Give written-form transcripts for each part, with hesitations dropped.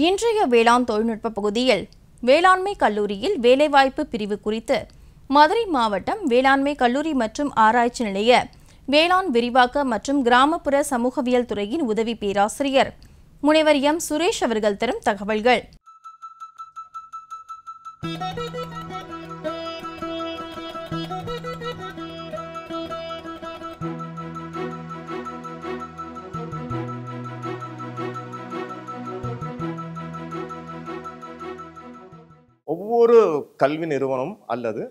இன்றைய வேளாண் தொழில்நுட்ப பகுதியில் வேளாண்மை கல்லூரியில் வேலைவாய்ப்பு பிரிவு குறித்து மதுரை மாவட்டம் வேளாண்மை கல்லூரி மற்றும் ஆராய்ச்சி நிலைய வேளாண் விரிவாக்க மற்றும் கிராமப்புற சமூகவியல் துறையின் உதவி பேராசிரியர் முனைவர் எம் சுரேஷ் அவர்கள் தரும் தகவல்கள். ஒவ்வொரு கல்வி நிறுவனம் அல்லது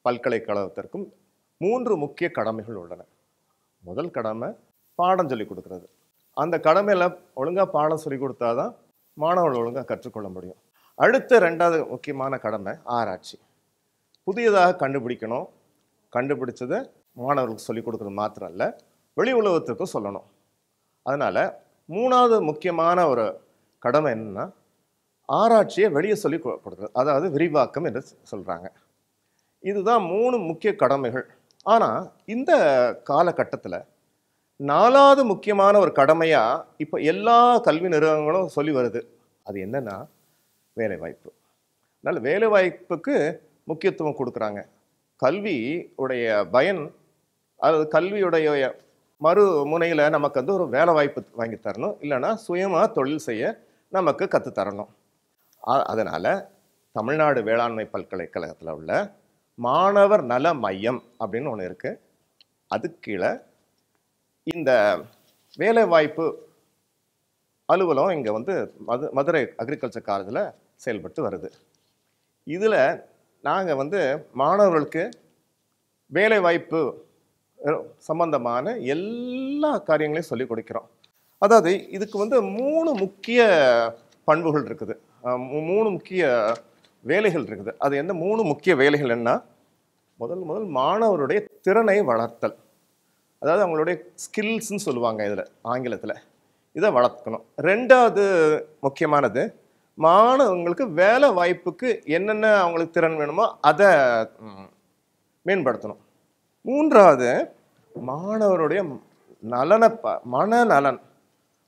பல்கலைக்கழகத்திற்கும் 3 முக்கிய கடமைகள் உள்ளன. முதல் கடமை பாடம் சொல்லிக் கொடுக்கிறது. அந்த கடமையில் ஒழுங்காக பாடம் சொல்லிக் கொடுத்தாதான் மாணவர்கள் ஒழுங்காக கற்றுக்கொள்ள முடியும். அடுத்த 2வது முக்கியமான கடமை ஆராய்ச்சி. புதியதாக கண்டுபிடிக்கணும். கண்டுபிடிச்சதை மாணவர்களுக்கு சொல்லிக் கொடுக்குறது மாத்திரம் இல்லை, வெளி உலகத்துக்கும் சொல்லணும். அதனால் 3வது முக்கியமான ஒரு கடமை என்னன்னா, ஆராய்ச்சியை வெளியே சொல்லி கொடுக்குறது, அதாவது விரிவாக்கம் என்று சொல்கிறாங்க. இதுதான் 3 முக்கிய கடமைகள். ஆனால் இந்த காலகட்டத்தில் 4வது முக்கியமான ஒரு கடமையாக இப்போ எல்லா கல்வி நிறுவனங்களும் சொல்லி வருது. அது என்னன்னா வேலைவாய்ப்பு. அதனால் வேலைவாய்ப்புக்கு முக்கியத்துவம் கொடுக்குறாங்க. கல்வி உடைய பயன், அதாவது கல்வியுடைய மறு முனையில் நமக்கு வந்து ஒரு வேலை வாய்ப்பு வாங்கி தரணும், இல்லைன்னா சுயமாக தொழில் செய்ய நமக்கு கற்றுத்தரணும். அதனால் தமிழ்நாடு வேளாண்மை பல்கலைக்கழகத்தில் உள்ள மாணவர் நல மையம் அப்படின்னு ஒன்று இருக்குது. அதுக்கு கீழே இந்த வேலைவாய்ப்பு அலுவலகம் இங்கே வந்து மதுரை அக்ரிகல்ச்சர் காலேஜில் செயல்பட்டு வருது. இதில் நாங்கள் வந்து மாணவர்களுக்கு வேலைவாய்ப்பு சம்பந்தமான எல்லா காரியங்களையும் சொல்லிக் கொடுக்கிறோம். அதாவது இதுக்கு வந்து 3 முக்கிய பண்புகள் இருக்குது, 3 முக்கிய வேலைகள் இருக்குது. அது என்ன 3 முக்கிய வேலைகள் என்ன? முதல் மாணவருடைய திறனை வளர்த்தல், அதாவது அவங்களுடைய ஸ்கில்ஸ்ன்னு சொல்லுவாங்க இதில் ஆங்கிலத்தில், இதை வளர்க்கணும். 2வது முக்கியமானது மாணவங்களுக்கு வேலை வாய்ப்புக்கு என்னென்ன அவங்களுக்கு திறன் வேணுமோ அதை மேம்படுத்தணும். 3வது மாணவருடைய நலனை, மனநலன்,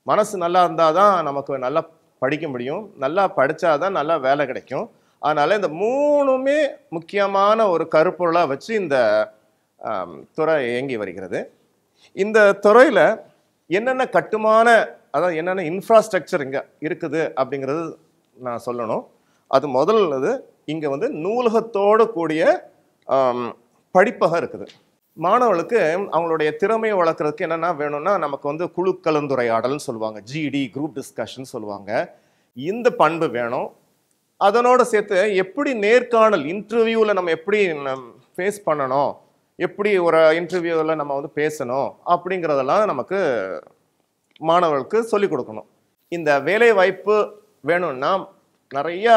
மனசு நல்லா இருந்தால் தான் நமக்கு நல்லா படிக்க முடியும், நல்லா படித்தாதான் நல்லா வேலை கிடைக்கும். அதனால் இந்த 3மே முக்கியமான ஒரு கருப்பொருளாக வச்சு இந்த துறை இயங்கி வருகிறது. இந்த துறையில் என்னென்ன கட்டுமான, அதாவது என்னென்ன இன்ஃப்ராஸ்ட்ரக்சர் இங்கே இருக்குது அப்படிங்கிறது நான் சொல்லணும். அது முதல்ல இங்கே வந்து நூலகத்தோடு கூடிய படிப்பகம் இருக்குது. மாணவர்களுக்கு அவங்களுடைய திறமையை வளர்க்குறதுக்கு என்னென்னா வேணும்னா, நமக்கு வந்து குழு கலந்துரையாடல்னு சொல்லுவாங்க, ஜிடி குரூப் டிஸ்கஷன் சொல்லுவாங்க, இந்த பண்பு வேணும். அதனோடு சேர்த்து எப்படி நேர்காணல் இன்டர்வியூவில் நம்ம எப்படி ஃபேஸ் பண்ணணும், எப்படி ஒரு இன்டர்வியூவில் நம்ம வந்து பேசணும் அப்படிங்கிறதெல்லாம் நமக்கு மாணவர்களுக்கு சொல்லிக் கொடுக்கணும். இந்த வேலை வாய்ப்பு வேணும்னா நிறையா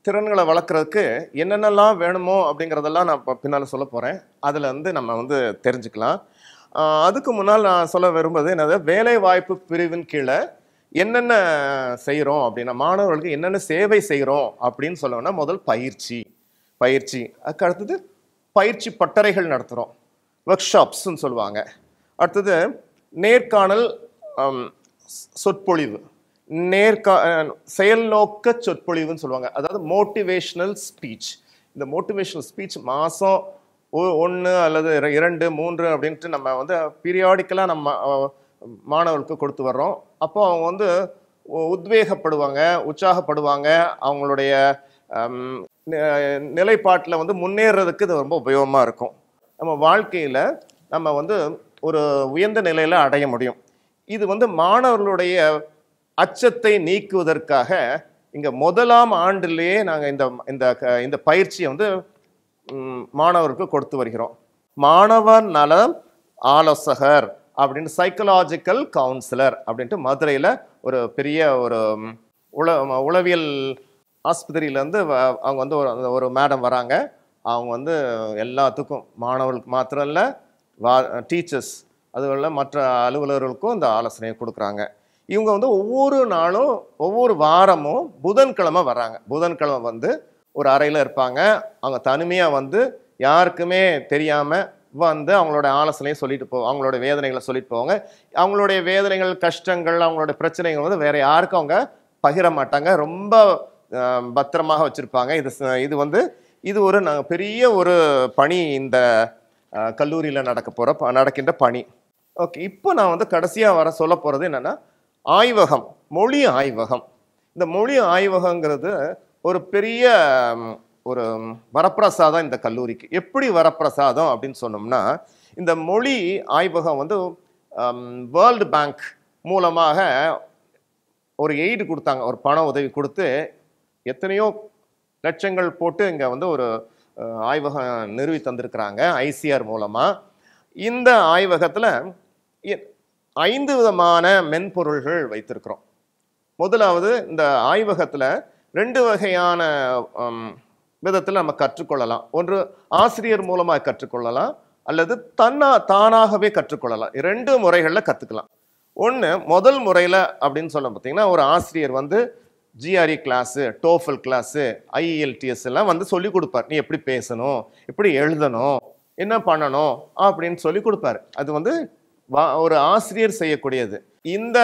திறன்களை வளர்க்குறதுக்கு என்னென்னலாம் வேணுமோ அப்படிங்கிறதெல்லாம் நான் இப்போ பின்னால் சொல்ல போகிறேன். அதில் வந்து நம்ம வந்து தெரிஞ்சுக்கலாம். அதுக்கு முன்னால் நான் சொல்ல விரும்புவது என்னது, வேலை வாய்ப்பு பிரிவின் கீழே என்னென்ன செய்கிறோம் அப்படின்னா, மாணவர்களுக்கு என்னென்ன சேவை செய்கிறோம் அப்படின்னு சொல்லணும்னா, முதல் பயிற்சி. அதுக்கு அடுத்தது பயிற்சி பட்டறைகள் நடத்துகிறோம், ஒர்க் ஷாப்ஸ்ன்னு சொல்லுவாங்க. அடுத்தது நேர்காணல், சொற்பொழிவு, செயல் நோக்க சொற்பொழிவுன்னு சொல்லுவாங்க, அதாவது மோட்டிவேஷ்னல் ஸ்பீச். இந்த மோட்டிவேஷ்னல் ஸ்பீச் மாதம் 1 அல்லது 2, 3 அப்படின்ட்டு நம்ம வந்து பீரியாடிக்கலாக நம்ம மாணவர்களுக்கு கொடுத்து வர்றோம். அப்போ அவங்க வந்து உத்வேகப்படுவாங்க, உற்சாகப்படுவாங்க, அவங்களுடைய நிலைப்பாட்டில் வந்து முன்னேறதுக்கு இது ரொம்ப உபயோகமாக இருக்கும். நம்ம வாழ்க்கையில் நம்ம வந்து ஒரு உயர்ந்த நிலையில் அடைய முடியும். இது வந்து மாணவர்களுடைய அச்சத்தை நீக்குவதற்காக இங்கே 1ஆம் ஆண்டிலேயே நாங்கள் இந்த பயிற்சியை வந்து மாணவருக்கு கொடுத்து வருகிறோம். மாணவர் நலம் ஆலோசகர் அப்படின்னு, சைக்கலாஜிக்கல் கவுன்சிலர் அப்படின்ட்டு மதுரையில் ஒரு பெரிய ஒரு உளவியல் ஆஸ்பத்திரியிலேருந்து அவங்க வந்து ஒரு மேடம் வராங்க. அவங்க வந்து எல்லாத்துக்கும், மாணவர்களுக்கு மாத்திரம் இல்லை, டீச்சர்ஸ் அதுல மற்ற அலுவலர்களுக்கும் இந்த ஆலோசனையை கொடுக்குறாங்க. இவங்க வந்து ஒவ்வொரு நாளும் ஒவ்வொரு வாரமும் புதன்கிழமை வராங்க. புதன்கிழமை வந்து ஒரு அறையில் இருப்பாங்க. அவங்க தனிமையாக வந்து யாருக்குமே தெரியாமல் வந்து அவங்களோட ஆலோசனையை சொல்லிட்டு போவாங்க, அவங்களோட வேதனைகளை சொல்லிட்டு போவாங்க. அவங்களுடைய வேதனைகள், கஷ்டங்கள், அவங்களோட பிரச்சனைகள் வந்து வேற யாருக்கும் அவங்க பகிர மாட்டாங்க. ரொம்ப பத்திரமாக வச்சிருப்பாங்க. இது வந்து இது ஒரு பெரிய ஒரு பணி, இந்த கல்லூரியில் நடக்கின்ற பணி. ஓகே, இப்போ நான் வந்து கடைசியாக சொல்ல போகிறது என்னன்னா, ஆய்வகம், மொழி ஆய்வகம். இந்த மொழி ஆய்வகங்கிறது ஒரு பெரிய ஒரு வரப்பிரசாதம் இந்த கல்லூரிக்கு. எப்படி வரப்பிரசாதம் அப்படின்னு சொன்னோம்னா, இந்த மொழி ஆய்வகம் வந்து வேர்ல்டு பேங்க் மூலமாக ஒரு எய்டு கொடுத்தாங்க, ஒரு பண உதவி கொடுத்து எத்தனையோ லட்சங்கள் போட்டு இங்கே வந்து ஒரு ஆய்வகம் நிறுவி தந்திருக்கிறாங்க ஐசிஆர் மூலமாக. இந்த ஆய்வகத்தில் 5 விதமான மென்பொருள்கள் வைத்திருக்கிறோம். முதலாவது, இந்த ஆய்வகத்தில் 2 வகையான விதத்தில் நம்ம கற்றுக்கொள்ளலாம். ஒன்று ஆசிரியர் மூலமாக கற்றுக்கொள்ளலாம், அல்லது தானாகவே கற்றுக்கொள்ளலாம். 2 முறைகளில் கற்றுக்கலாம். ஒன்று, முதல் முறையில் அப்படின்னு சொல்ல பார்த்தீங்கன்னா, ஒரு ஆசிரியர் வந்து GRE class, TOEFL class, IELTS எல்லாம் வந்து சொல்லிக் கொடுப்பார். நீ எப்படி பேசணும், எப்படி எழுதணும், என்ன பண்ணணும் அப்படின்னு சொல்லி கொடுப்பாரு. அது வந்து ஒரு ஆசிரியர் செய்யக்கூடியது. இந்த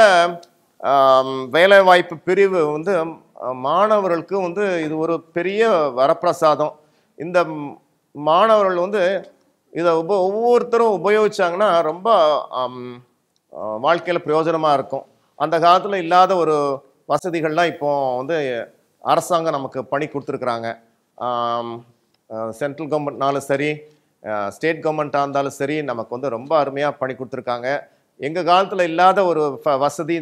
வேலைவாய்ப்பு பிரிவு வந்து மாணவர்களுக்கு வந்து இது ஒரு பெரிய வரப்பிரசாதம். இந்த மாணவர்கள் வந்து இதை ஒவ்வொருத்தரும் உபயோகிச்சாங்கன்னா ரொம்ப வாழ்க்கையில் பிரயோஜனமாக இருக்கும். அந்த காலத்தில் இல்லாத ஒரு வசதிகள்லாம் இப்போ வந்து அரசாங்கம் நமக்கு பண்ணி கொடுத்துருக்குறாங்க. சென்ட்ரல் கவர்மெண்ட்னாலும் சரி, ஸ்டேட் கவர்மெண்ட்டாக இருந்தாலும் சரி, நமக்கு வந்து ரொம்ப அருமையாக பண்ணி கொடுத்துருக்காங்க. எங்கள் காலத்தில் இல்லாத ஒரு வசதி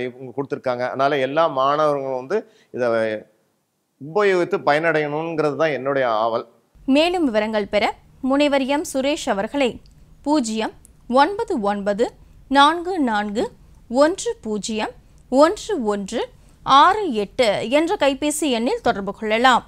இவங்க கொடுத்துருக்காங்க. அதனால் எல்லா மாணவர்களும் வந்து இதை உபயோகித்து பயனடையணுங்கிறது தான் என்னுடைய ஆவல். மேலும் விவரங்கள் பெற முனைவர் எம் சுரேஷ் அவர்களை 09944101168 என்ற கைபேசி எண்ணில் தொடர்பு கொள்ளலாம்.